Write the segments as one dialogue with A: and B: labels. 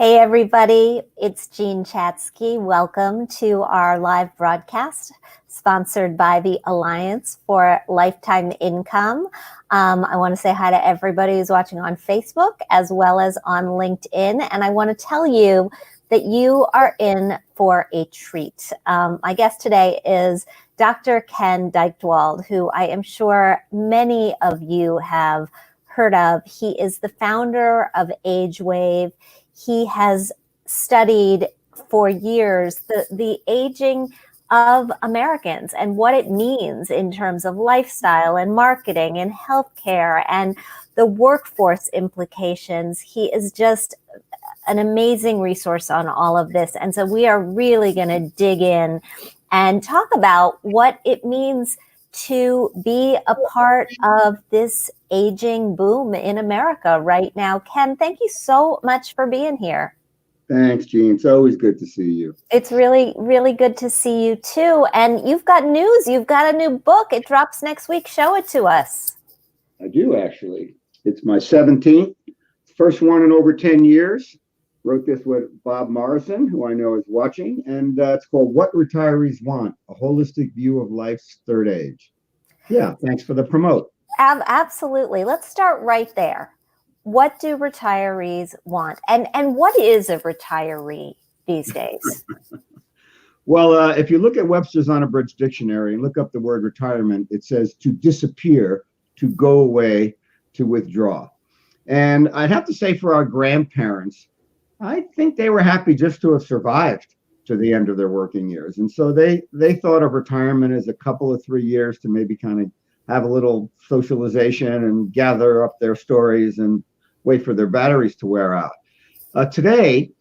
A: Hey everybody, it's Jean Chatsky. Welcome to our live broadcast sponsored by the Alliance for Lifetime Income. I want to say hi to everybody who's watching on Facebook as well as on LinkedIn. And I want to tell you that you are in for a treat. My guest today is Dr. Ken Dychtwald, who I am sure many of you have heard of. He is the founder of AgeWave. He has studied for years the aging of Americans and what it means in terms of lifestyle and marketing and healthcare and the workforce implications. He is just an amazing resource on all of this. And so we are really going to dig in and talk about what it means to be a part of this aging boom in America right now. Ken, thank you so much for being here.
B: Thanks, Jean. It's always good to see you.
A: It's really, really good to see you too. And you've got news. You've got a new book. It drops next week. Show it to us.
B: I do, actually. It's my 17th, first one in over 10 years. Wrote this with Bob Morrison, who I know is watching, and it's called What Retirees Want, A Holistic View of Life's Third Age. Yeah, thanks for the promote.
A: Absolutely. Let's start right there. What do retirees want? And what is a retiree these days?
B: Well, if you look at Webster's Unabridged Dictionary and look up the word retirement, it says to disappear, to go away, to withdraw. And I'd have to say for our grandparents, I think they were happy just to have survived to the end of their working years. And so they thought of retirement as a couple of 3 years to maybe kind of have a little socialization and gather up their stories and wait for their batteries to wear out. Today,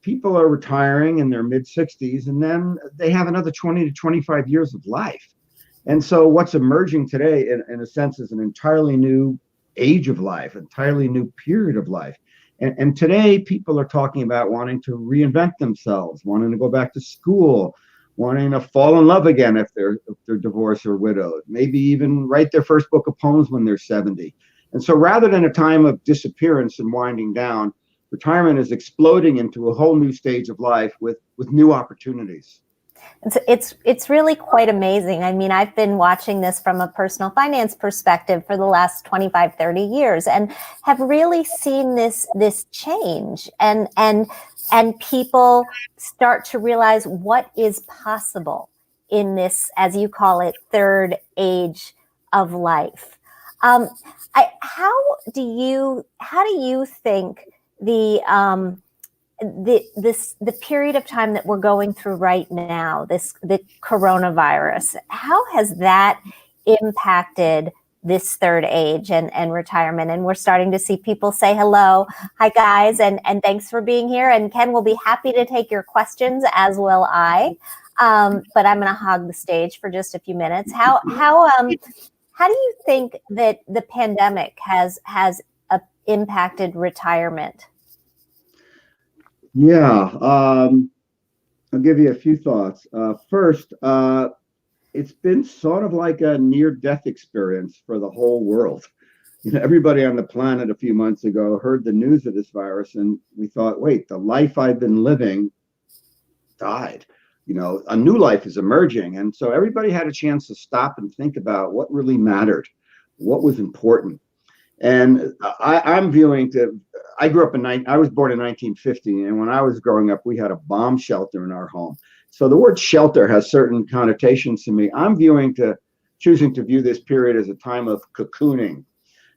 B: people are retiring in their mid-60s, and then they have another 20 to 25 years of life. And so what's emerging today, in a sense, is an entirely new age of life, entirely new period of life. And today, people are talking about wanting to reinvent themselves, wanting to go back to school, wanting to fall in love again if they're divorced or widowed, maybe even write their first book of poems when they're 70. And so rather than a time of disappearance and winding down, retirement is exploding into a whole new stage of life with new opportunities.
A: It's really quite amazing. I mean, I've been watching this from a personal finance perspective for the last 25, 30 years and have really seen this change and people start to realize what is possible in this, as you call it, third age of life. How do you think the period of time that we're going through right now, the coronavirus, how has that impacted this third age and retirement? And we're starting to see people say hello. Hi, guys, and thanks for being here. And Ken will be happy to take your questions, as will I. But I'm going to hog the stage for just a few minutes. How do you think that the pandemic has impacted retirement?
B: Yeah, I'll give you a few thoughts. First, it's been sort of like a near-death experience for the whole world. You know, everybody on the planet a few months ago heard the news of this virus, and we thought, wait, the life I've been living died. You know, a new life is emerging. And so everybody had a chance to stop and think about what really mattered, what was important. And I'm viewing that I grew up I was born in 1950. And when I was growing up, we had a bomb shelter in our home. So the word shelter has certain connotations to me. I'm choosing to view this period as a time of cocooning.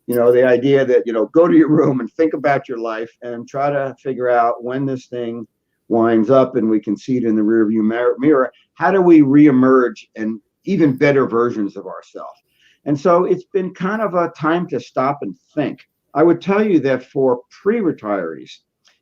B: You know, the idea that, go to your room and think about your life and try to figure out when this thing winds up and we can see it in the rearview mirror. How do we reemerge and even better versions of ourselves? And so it's been kind of a time to stop and think. I would tell you that for pre-retirees,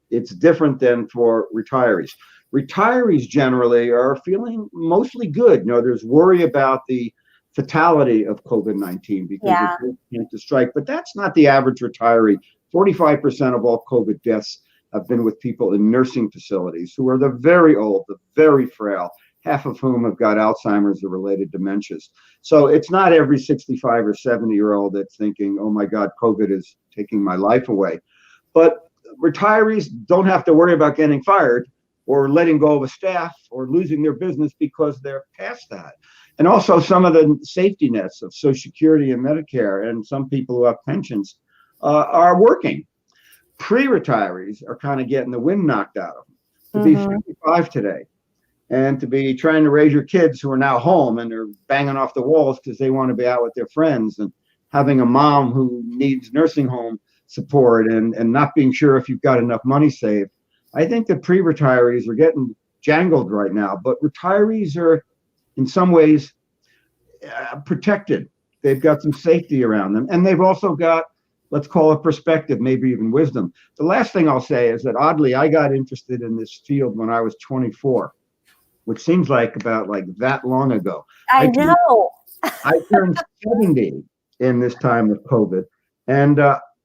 B: it's different than for retirees. Retirees generally are feeling mostly good. There's worry about the fatality of COVID-19 because it can't strike, but that's not the average retiree. 45% of all COVID deaths have been with people in nursing facilities who are the very old, the very frail, half of whom have got Alzheimer's or related dementias. So it's not every 65 or 70-year-old that's thinking, oh my God, COVID is taking my life away. But retirees don't have to worry about getting fired or letting go of a staff or losing their business because they're past that. And also some of the safety nets of Social Security and Medicare, and some people who have pensions are working. Pre-retirees are kind of getting the wind knocked out of them. To be 55 today and to be trying to raise your kids who are now home and they're banging off the walls because they want to be out with their friends, and having a mom who needs nursing home support and not being sure if you've got enough money saved. I think the pre-retirees are getting jangled right now, but retirees are in some ways protected. They've got some safety around them, and they've also got, let's call it perspective, maybe even wisdom. The last thing I'll say is that oddly, I got interested in this field when I was 24, which seems like about like that long ago.
A: I know.
B: I turned 70 in this time of COVID. And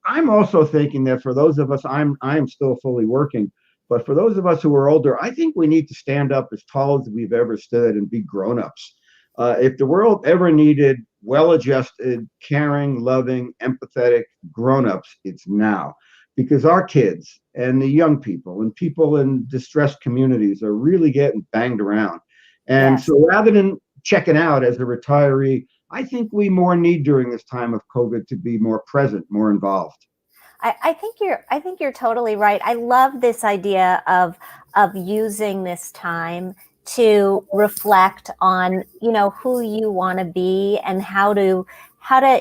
B: I'm also thinking that for those of us, I'm still fully working, but for those of us who are older, I think we need to stand up as tall as we've ever stood and be grown-ups. If the world ever needed well-adjusted, caring, loving, empathetic grown-ups, it's now. Because our kids and the young people and people in distressed communities are really getting banged around. And
A: Yes.
B: so rather than checking out as a retiree, I think we more need during this time of COVID to be more present, more involved.
A: I think you're totally right. I love this idea of using this time to reflect on, who you want to be and how to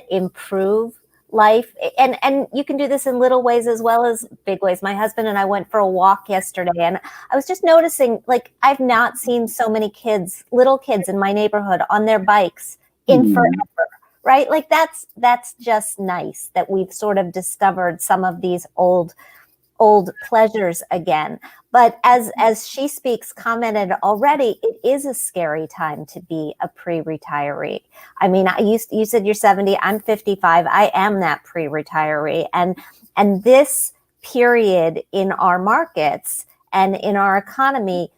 A: improve life. And you can do this in little ways as well as big ways. My husband and I went for a walk yesterday, and I was just noticing, like, I've not seen so many little kids in my neighborhood on their bikes in forever. Right? Like that's just nice that we've sort of discovered some of these old pleasures again. But as She Speaks commented already, it is a scary time to be a pre-retiree. I mean, you said you're 70, I'm 55. I am that pre-retiree. And this period in our markets and in our economy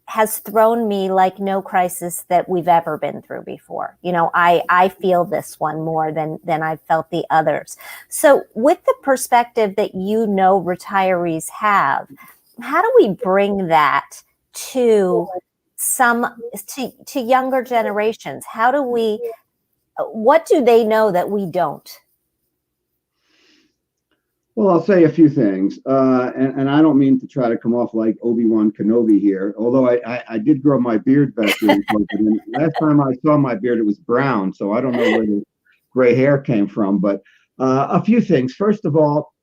A: has thrown me like no crisis that we've ever been through before. I feel this one more than I've felt the others. So with the perspective that retirees have, how do we bring that to younger generations? What do they know that we don't?
B: Well, I'll say a few things, and I don't mean to try to come off like Obi-Wan Kenobi here, although I did grow my beard back then. Last time I saw my beard, it was brown, so I don't know where the gray hair came from. But a few things. First of all,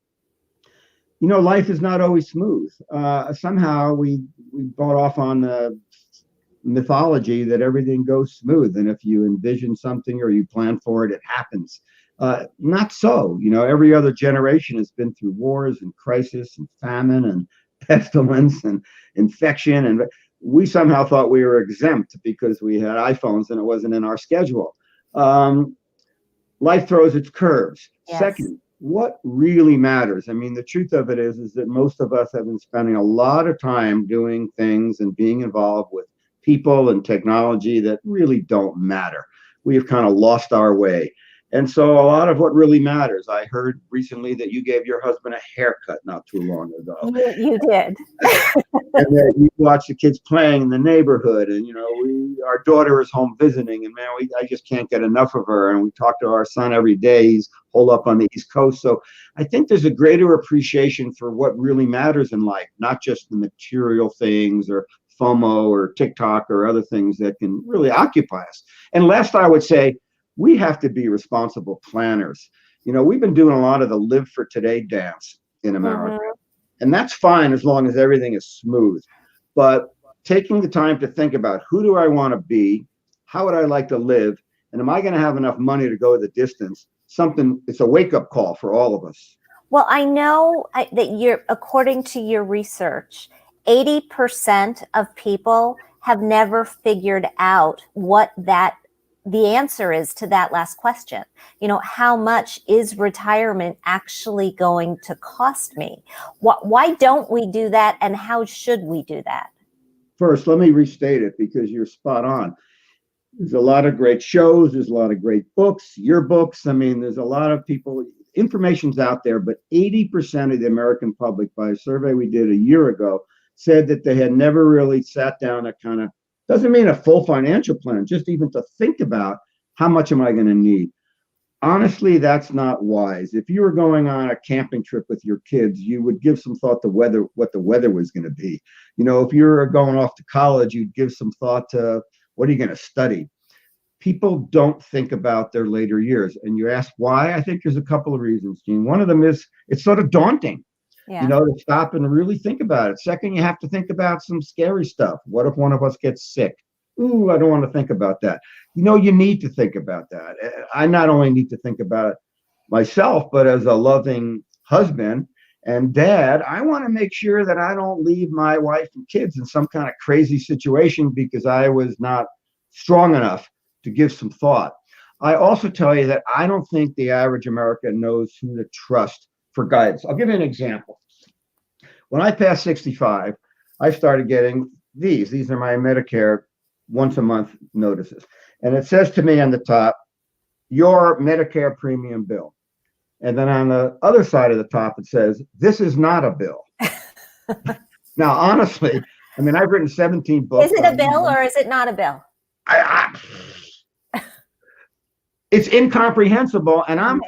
B: life is not always smooth. Somehow we bought off on the mythology that everything goes smooth, and if you envision something or you plan for it, it happens. Not so. Every other generation has been through wars and crisis and famine and pestilence and infection, and we somehow thought we were exempt because we had iPhones and it wasn't in our schedule. Life throws its curves. Yes. Second, what really matters? I mean, the truth of it is that most of us have been spending a lot of time doing things and being involved with people and technology that really don't matter. We have kind of lost our way. And so a lot of what really matters, I heard recently that you gave your husband a haircut not too long ago.
A: You did.
B: And then you watch the kids playing in the neighborhood, and our daughter is home visiting, and man, I just can't get enough of her. And we talk to our son every day. He's holed up on the East Coast. So I think there's a greater appreciation for what really matters in life, not just the material things or FOMO or TikTok or other things that can really occupy us. And last, I would say, we have to be responsible planners. We've been doing a lot of the live for today dance in America. And that's fine as long as everything is smooth. But taking the time to think about, who do I want to be? How would I like to live? And am I going to have enough money to go the distance? It's a wake-up call for all of us.
A: Well, I know that according to your research, 80% of people have never figured out what the answer is to that last question. How much is retirement actually going to cost me? Why don't we do that, and how should we do that?
B: First, let me restate it because you're spot on. There's a lot of great shows. There's a lot of great books, your books. I mean, there's a lot of people. information's out there, but 80% of the American public, by a survey we did a year ago, said that they had never really sat down at kind of, doesn't mean a full financial plan, just even to think about how much am I going to need. Honestly, that's not wise. If you were going on a camping trip with your kids, you would give some thought to what the weather was going to be. If you were going off to college, you'd give some thought to what are you going to study. People don't think about their later years. And you ask why? I think there's a couple of reasons, Gene. One of them is it's sort of daunting, to stop and really think about it. Second, you have to think about some scary stuff. What if one of us gets sick? Ooh, I don't want to think about that. You need to think about that. I not only need to think about it myself, but as a loving husband and dad, I want to make sure that I don't leave my wife and kids in some kind of crazy situation because I was not strong enough to give some thought. I also tell you that I don't think the average American knows who to trust for guidance. I'll give you an example. When I passed 65, I started getting these. These are my Medicare once a month notices. And it says to me on the top, your Medicare premium bill. And then on the other side of the top, it says, this is not a bill. Now, honestly, I've written 17 books.
A: Is it a bill or is it not a bill?
B: It's incomprehensible, and I'm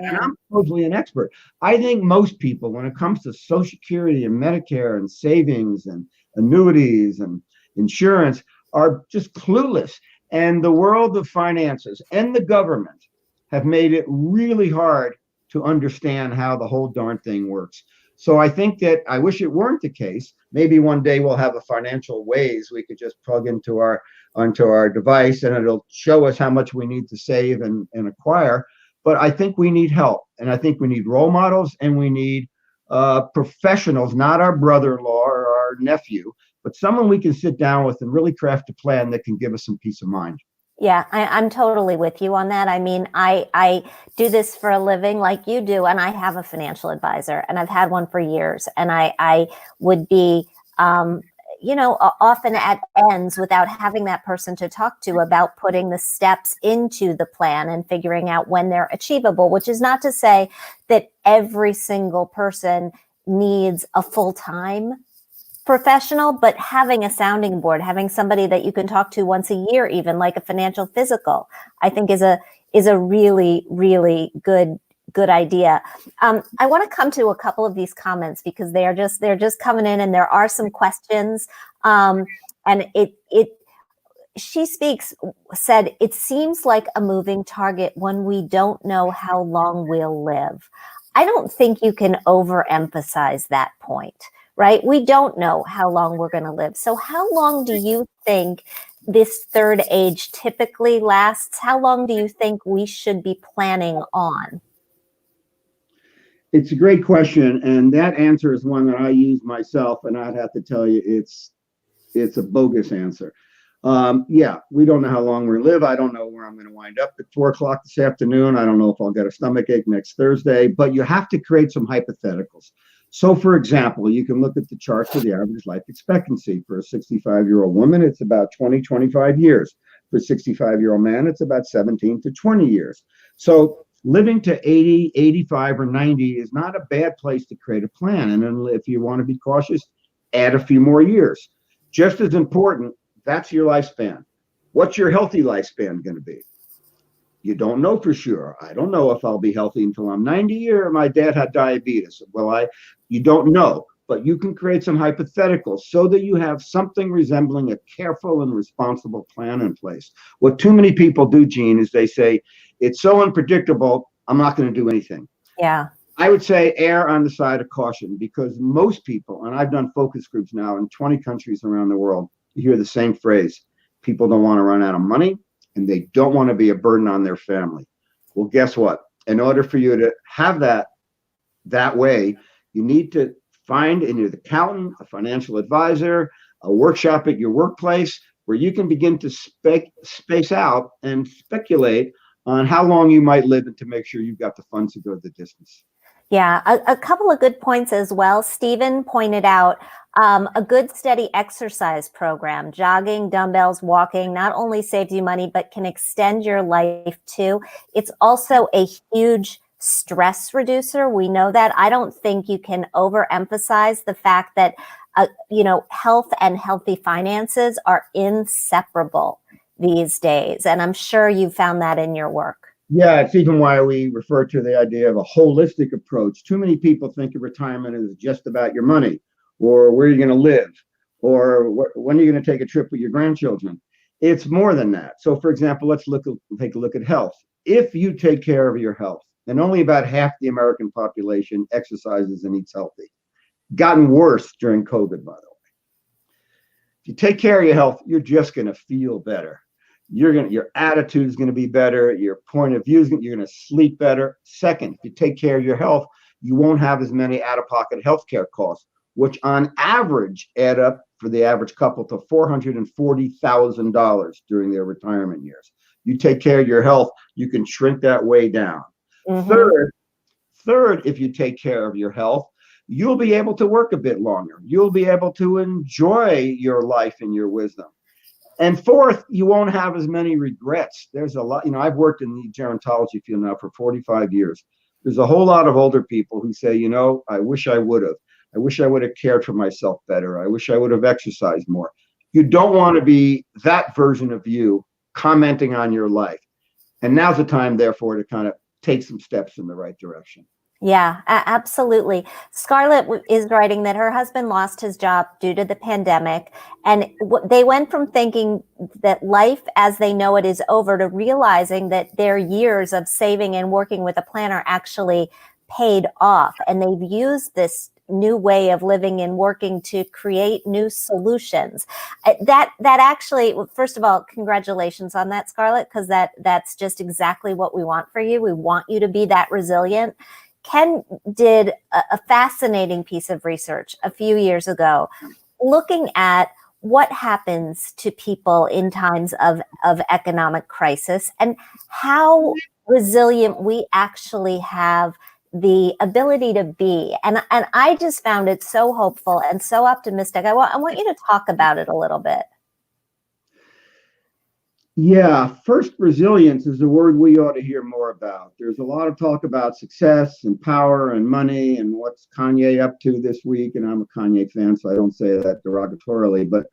B: supposedly an expert. I think most people, when it comes to Social Security and Medicare and savings and annuities and insurance, are just clueless. And the world of finances and the government have made it really hard to understand how the whole darn thing works. So I think that I wish it weren't the case. Maybe one day we'll have a financial Waze we could just plug onto our device and it'll show us how much we need to save and acquire. But I think we need help, and I think we need role models, and we need professionals, not our brother-in-law or our nephew, but someone we can sit down with and really craft a plan that can give us some peace of mind.
A: Yeah, I'm totally with you on that. I do this for a living like you do, and I have a financial advisor, and I've had one for years, and I would be, often at ends without having that person to talk to about putting the steps into the plan and figuring out when they're achievable, which is not to say that every single person needs a full-time professional, but having a sounding board, having somebody that you can talk to once a year, even like a financial physical, I think is a really, really good idea. I want to come to a couple of these comments because they're just coming in, and there are some questions. And she said, it seems like a moving target when we don't know how long we'll live. I don't think you can overemphasize that point. Right? We don't know how long we're going to live. So how long do you think this third age typically lasts? How long do you think we should be planning on?
B: It's a great question. And that answer is one that I use myself. And I'd have to tell you, it's a bogus answer. We don't know how long we're going to live. I don't know where I'm going to wind up at 4:00 this afternoon. I don't know if I'll get a stomach ache next Thursday, but you have to create some hypotheticals. So, for example, you can look at the charts for the average life expectancy. For a 65-year-old woman, it's about 25 years. For a 65-year-old man, it's about 17 to 20 years. So living to 80, 85, or 90 is not a bad place to create a plan. And then if you want to be cautious, add a few more years. Just as important, that's your lifespan. What's your healthy lifespan going to be? You don't know for sure. I don't know if I'll be healthy until I'm 90, or my dad had diabetes. You don't know, but you can create some hypotheticals so that you have something resembling a careful and responsible plan in place. What too many people do, Gene, is they say, it's so unpredictable, I'm not going to do anything.
A: Yeah.
B: I would say err on the side of caution, because most people, and I've done focus groups now in 20 countries around the world, you hear the same phrase. People don't want to run out of money, and they don't want to be a burden on their family. Well, guess what? In order for you to have that way, you need to find an accountant, a financial advisor, a workshop at your workplace where you can begin to space out and speculate on how long you might live and to make sure you've got the funds to go the distance.
A: Yeah, a couple of good points as well. Stephen pointed out a good steady exercise program, jogging, dumbbells, walking, not only saves you money, but can extend your life too. It's also a huge stress reducer. We know that. I don't think you can overemphasize the fact that, health and healthy finances are inseparable these days. And I'm sure you found that in your work.
B: Yeah, it's even why we refer to the idea of a holistic approach. Too many people think of retirement as just about your money or where you're going to live or when you're going to take a trip with your grandchildren. It's more than that. So, for example, take a look at health. If you take care of your health, and only about half the American population exercises and eats healthy, gotten worse during COVID, by the way. If you take care of your health, you're just going to feel better. Your attitude is going to be better. Your point of view you're going to sleep better. Second, if you take care of your health, you won't have as many out-of-pocket healthcare costs, which on average add up for the average couple to $440,000 during their retirement years. You take care of your health, you can shrink that way down. Mm-hmm. Third, if you take care of your health, you'll be able to work a bit longer. You'll be able to enjoy your life and your wisdom. And fourth, you won't have as many regrets. There's a lot, I've worked in the gerontology field now for 45 years. There's a whole lot of older people who say, I wish I would have. I wish I would have cared for myself better. I wish I would have exercised more. You don't want to be that version of you commenting on your life. And now's the time, therefore, to kind of take some steps in the right direction.
A: Yeah, absolutely. Scarlett is writing that her husband lost his job due to the pandemic, and they went from thinking that life as they know it is over to realizing that their years of saving and working with a planner actually paid off, and they've used this new way of living and working to create new solutions. That actually, first of all, congratulations on that, Scarlett, because that's just exactly what we want for you. We want you to be that resilient. Ken did a fascinating piece of research a few years ago looking at what happens to people in times of economic crisis and how resilient we actually have the ability to be. And I just found it so hopeful and so optimistic. I want you to talk about it a little bit.
B: Yeah, first, resilience is a word we ought to hear more about. There's a lot of talk about success and power and money and what's Kanye up to this week. And I'm a Kanye fan, so I don't say that derogatorily, but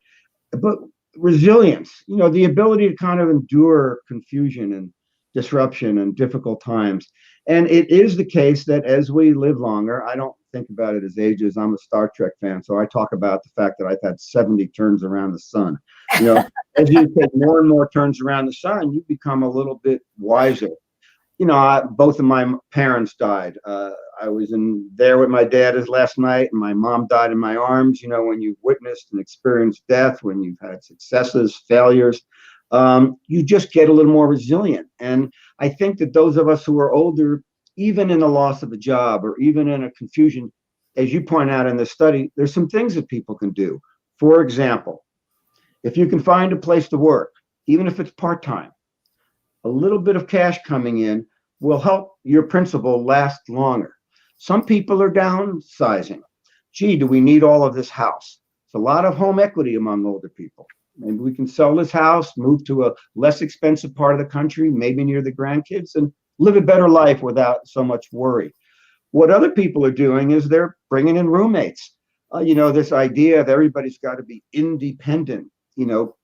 B: resilience, the ability to kind of endure confusion and disruption and difficult times. And it is the case that as we live longer, I don't think about it as ages. I'm a Star Trek fan, so I talk about the fact that I've had 70 turns around the sun. As you take more and more turns around the sun, you become a little bit wiser. Both of my parents died. I was there with my dad as last night, and my mom died in my arms. When you've witnessed and experienced death, when you've had successes, failures, you just get a little more resilient. And I think that those of us who are older, even in the loss of a job or even in a confusion, as you point out in the study, there's some things that people can do. For example, if you can find a place to work, even if it's part-time, a little bit of cash coming in will help your principal last longer. Some people are downsizing. Gee, do we need all of this house? It's a lot of home equity among older people. Maybe we can sell this house, move to a less expensive part of the country, maybe near the grandkids, and live a better life without so much worry. What other people are doing is they're bringing in roommates. This idea of everybody's got to be independent,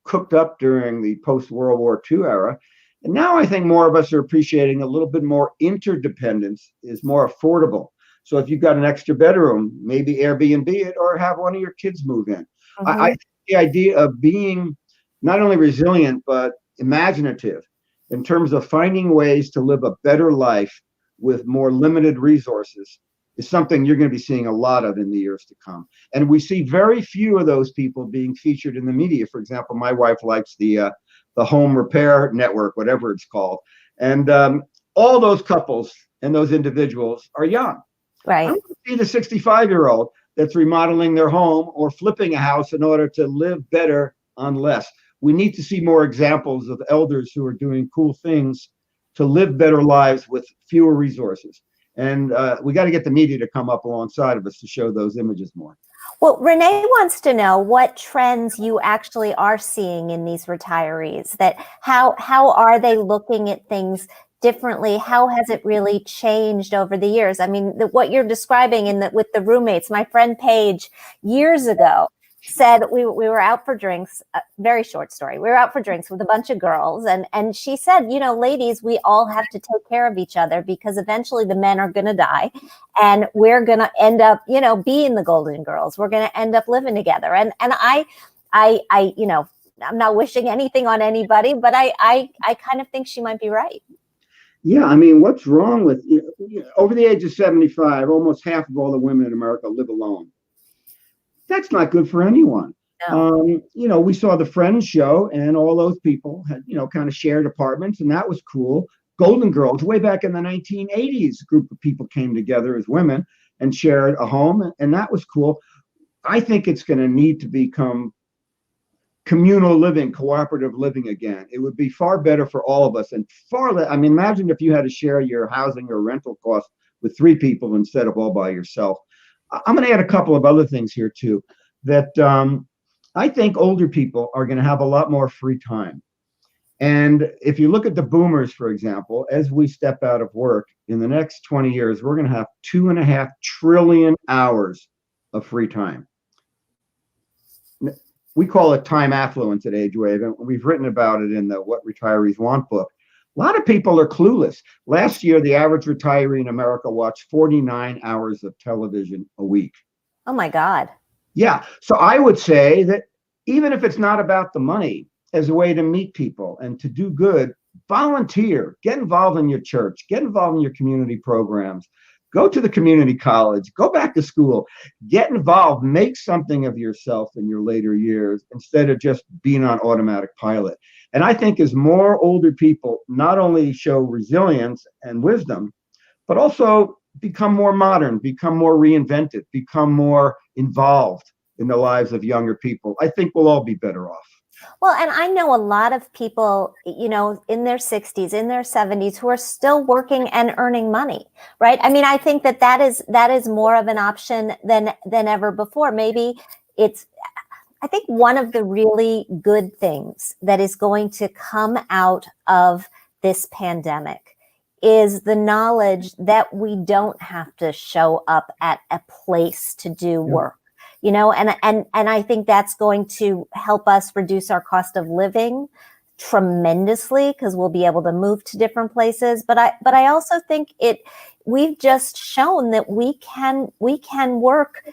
B: cooked up during the post-World War II era. And now I think more of us are appreciating a little bit more interdependence is more affordable. So if you've got an extra bedroom, maybe Airbnb it or have one of your kids move in. Mm-hmm. I think the idea of being not only resilient, but imaginative in terms of finding ways to live a better life with more limited resources is something you're going to be seeing a lot of in the years to come. And we see very few of those people being featured in the media. For example, my wife likes the home repair network, whatever it's called. And all those couples and those individuals are young.
A: Right.
B: I don't see the 65-year-old that's remodeling their home or flipping a house in order to live better on less. We need to see more examples of elders who are doing cool things to live better lives with fewer resources. And we got to get the media to come up alongside of us to show those images more.
A: Well, Renee wants to know what trends you actually are seeing in these retirees. That how are they looking at things differently, how has it really changed over the years? I mean, what you're describing with the roommates, my friend Paige years ago said we were out for drinks, very short story. We were out for drinks with a bunch of girls, and she said, ladies, we all have to take care of each other because eventually the men are going to die and we're going to end up, being the Golden Girls. We're going to end up living together. And I I'm not wishing anything on anybody, but I kind of think she might be right.
B: Yeah, I mean, what's wrong with over the age of 75, almost half of all the women in America live alone. That's not good for anyone.
A: No.
B: We saw the Friends show, and all those people had, kind of shared apartments, and that was cool. Golden Girls, way back in the 1980s, a group of people came together as women and shared a home, and that was cool. I think it's going to need to become communal living, cooperative living again. It would be far better for all of us, and far less. I mean, imagine if you had to share your housing or rental costs with 3 people instead of all by yourself. I'm going to add a couple of other things here too, that I think older people are going to have a lot more free time. And if you look at the boomers, for example, as we step out of work in the next 20 years, we're going to have 2.5 trillion hours of free time. We call it time affluence at AgeWave, and we've written about it in the What Retirees Want book. A lot of people are clueless. Last year, the average retiree in America watched 49 hours of television a week.
A: Oh my God.
B: Yeah. So I would say that even if it's not about the money, as a way to meet people and to do good, volunteer, get involved in your church, get involved in your community programs, go to the community college, go back to school, get involved, make something of yourself in your later years instead of just being on automatic pilot. And I think as more older people not only show resilience and wisdom, but also become more modern, become more reinvented, become more involved in the lives of younger people, I think we'll all be better off.
A: Well, and I know a lot of people, in their 60s, in their 70s, who are still working and earning money, right? I mean, I think that is more of an option than ever before. Maybe I think one of the really good things that is going to come out of this pandemic is the knowledge that we don't have to show up at a place to do work. And I think that's going to help us reduce our cost of living tremendously because we'll be able to move to different places. But I also think we've just shown that we can work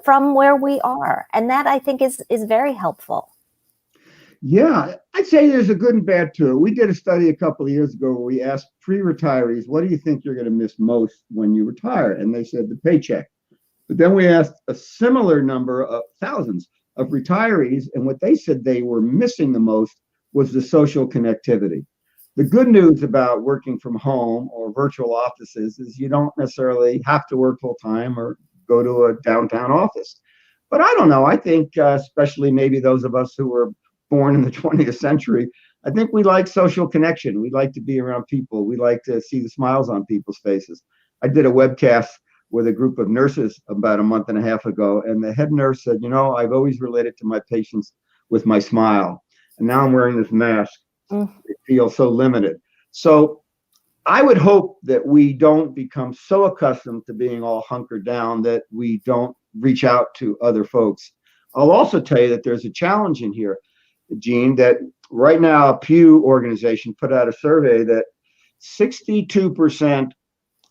A: from where we are, and that I think is very helpful.
B: Yeah, I'd say there's a good and bad to it. We did a study a couple of years ago where we asked pre-retirees, what do you think you're going to miss most when you retire? And they said the paycheck. But then we asked a similar number of thousands of retirees, and what they said they were missing the most was the social connectivity. The good news about working from home or virtual offices is you don't necessarily have to work full time or go to a downtown office. But I don't know. I think especially maybe those of us who were born in the 20th century, I think we like social connection. We like to be around people. We like to see the smiles on people's faces. I did a webcast with a group of nurses about a month and a half ago, and the head nurse said, I've always related to my patients with my smile, and now I'm wearing this mask. It feels so limited. So I would hope that we don't become so accustomed to being all hunkered down that we don't reach out to other folks. I'll also tell you that there's a challenge in here, Gene, that right now a Pew organization put out a survey that 62%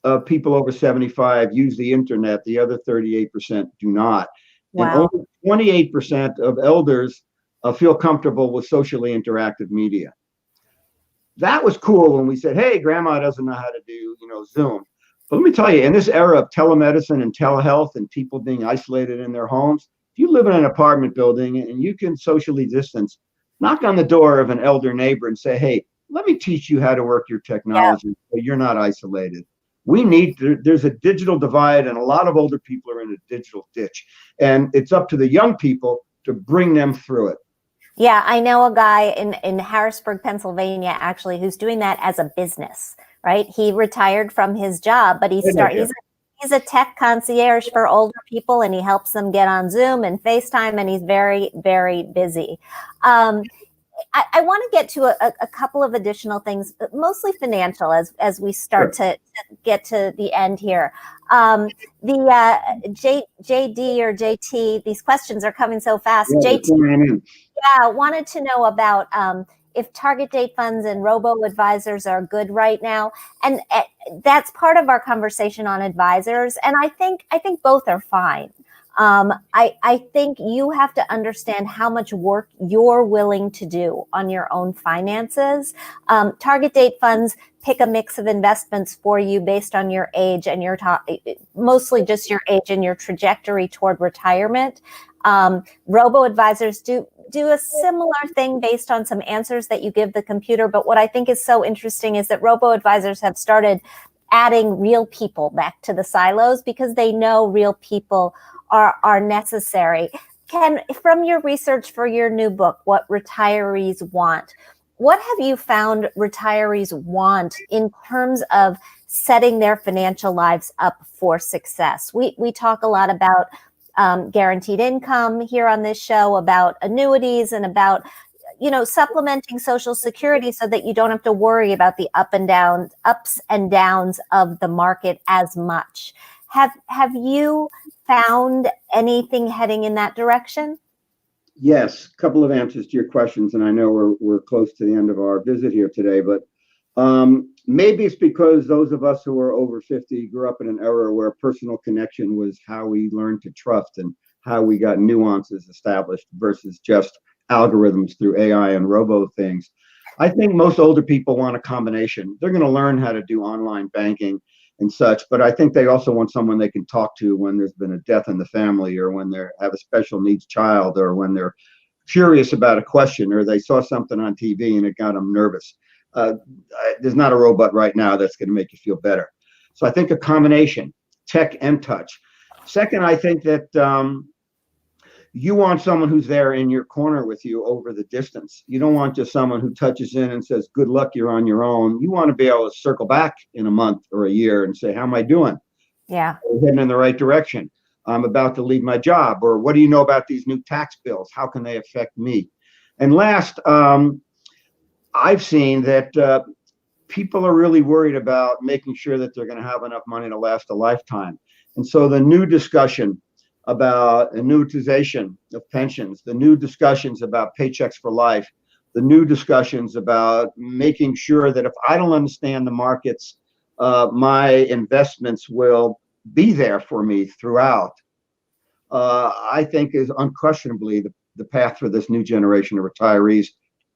B: of people over 75 use the internet. The other 38% do not.
A: Wow.
B: And only 28% of elders feel comfortable with socially interactive media. That was cool when we said, hey, grandma doesn't know how to do, Zoom. But let me tell you, in this era of telemedicine and telehealth and people being isolated in their homes, if you live in an apartment building and you can socially distance, knock on the door of an elder neighbor and say, hey, let me teach you how to work your technology so you're not isolated. There's a digital divide, and a lot of older people are in a digital ditch. And it's up to the young people to bring them through it.
A: Yeah, I know a guy in Harrisburg, Pennsylvania, actually, who's doing that as a business, right? He retired from his job, but he's a tech concierge for older people, and he helps them get on Zoom and FaceTime, and he's very, very busy. I want to get to a couple of additional things, mostly financial, as we start
B: Sure.
A: to get to the end here. JD or JT, these questions are coming so fast.
B: Yeah, they're
A: JT,
B: flying in.
A: wanted to know about if target date funds and robo advisors are good right now, and that's part of our conversation on advisors. And I think both are fine. I think you have to understand how much work you're willing to do on your own finances. Target date funds pick a mix of investments for you based on your age and mostly just your age and your trajectory toward retirement. Robo advisors do a similar thing based on some answers that you give the computer. But what I think is so interesting is that robo advisors have started adding real people back to the silos because they know real people are necessary. Ken, from your research for your new book, What Retirees Want, what have you found retirees want in terms of setting their financial lives up for success? We talk a lot about guaranteed income here on this show, about annuities, and about supplementing Social Security so that you don't have to worry about the ups and downs of the market as much. Have you found anything heading in that direction?
B: Yes, a couple of answers to your questions, and I know we're close to the end of our visit here today, but maybe it's because those of us who are over 50 grew up in an era where personal connection was how we learned to trust and how we got nuances established versus just algorithms through AI and robo things. I think most older people want a combination. They're going to learn how to do online banking and such, but I think they also want someone they can talk to when there's been a death in the family, or when they have a special needs child, or when they're curious about a question, or they saw something on TV and it got them nervous. There's not a robot right now that's going to make you feel better. So I think a combination, tech and touch. Second, I think that you want someone who's there in your corner with you over the distance. You don't want just someone who touches in and says, good luck, you're on your own. You want to be able to circle back in a month or a year and say, how am I doing?
A: Yeah.
B: We're heading in the right direction. I'm about to leave my job. Or what do you know about these new tax bills? How can they affect me? And last, I've seen that people are really worried about making sure that they're going to have enough money to last a lifetime. And so the new discussion about annuitization of pensions, the new discussions about paychecks for life, the new discussions about making sure that if I don't understand the markets, my investments will be there for me throughout, I think is unquestionably the path for this new generation of retirees,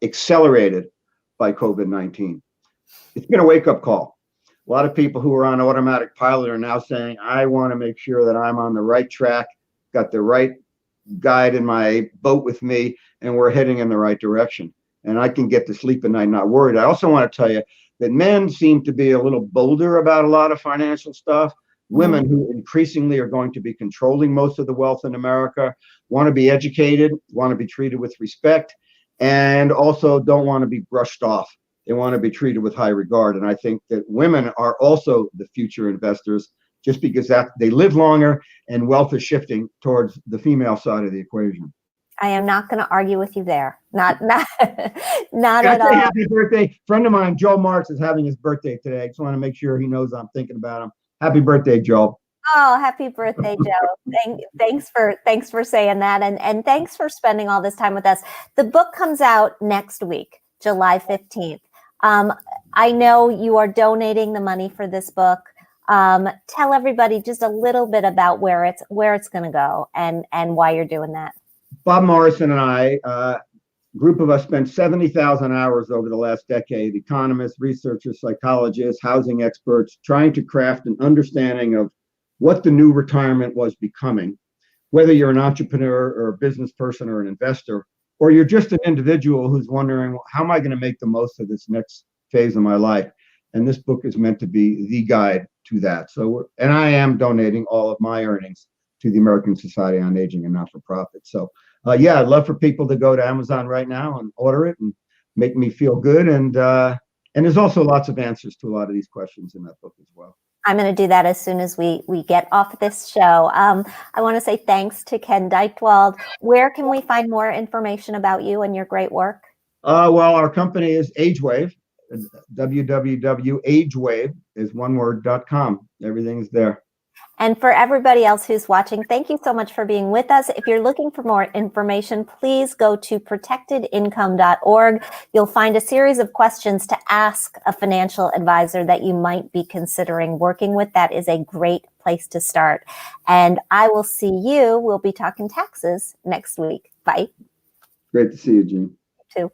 B: accelerated by COVID-19. It's been a wake-up call. A lot of people who are on automatic pilot are now saying, I want to make sure that I'm on the right track, got the right guide in my boat with me, and we're heading in the right direction. And I can get to sleep at night not worried. I also want to tell you that men seem to be a little bolder about a lot of financial stuff. Women who increasingly are going to be controlling most of the wealth in America want to be educated, want to be treated with respect, and also don't want to be brushed off. They want to be treated with high regard. And I think that women are also the future investors, just because that they live longer and wealth is shifting towards the female side of the equation.
A: I am not going to argue with you there. Not at all.
B: Happy birthday. A friend of mine, Joe Marks, is having his birthday today. I just want to make sure he knows I'm thinking about him. Happy birthday, Joe.
A: Oh, happy birthday, Joe. Thanks for saying that. And thanks for spending all this time with us. The book comes out next week, July 15th. I know you are donating the money for this book. Tell everybody just a little bit about where it's going to go and why you're doing that.
B: Bob Morrison and I, group of us, spent 70,000 hours over the last decade, economists, researchers, psychologists, housing experts, trying to craft an understanding of what the new retirement was becoming, whether you're an entrepreneur or a business person or an investor, or you're just an individual who's wondering, well, how am I going to make the most of this next phase of my life? And this book is meant to be the guide to that. So, and I am donating all of my earnings to the American Society on Aging and Not-for-Profit. So, yeah, I'd love for people to go to Amazon right now and order it and make me feel good. And there's also lots of answers to a lot of these questions in that book as well.
A: I'm going to do that as soon as we get off this show. I want to say thanks to Ken Dychtwald. Where can we find more information about you and your great work?
B: Well, our company is AgeWave. www.agewave is one word.com. Everything's there.
A: And for everybody else who's watching, thank you so much for being with us. If you're looking for more information, please go to protectedincome.org. You'll find a series of questions to ask a financial advisor that you might be considering working with. That is a great place to start. And I will see you. We'll be talking taxes next week. Bye.
B: Great to see you, Jean.
A: You too.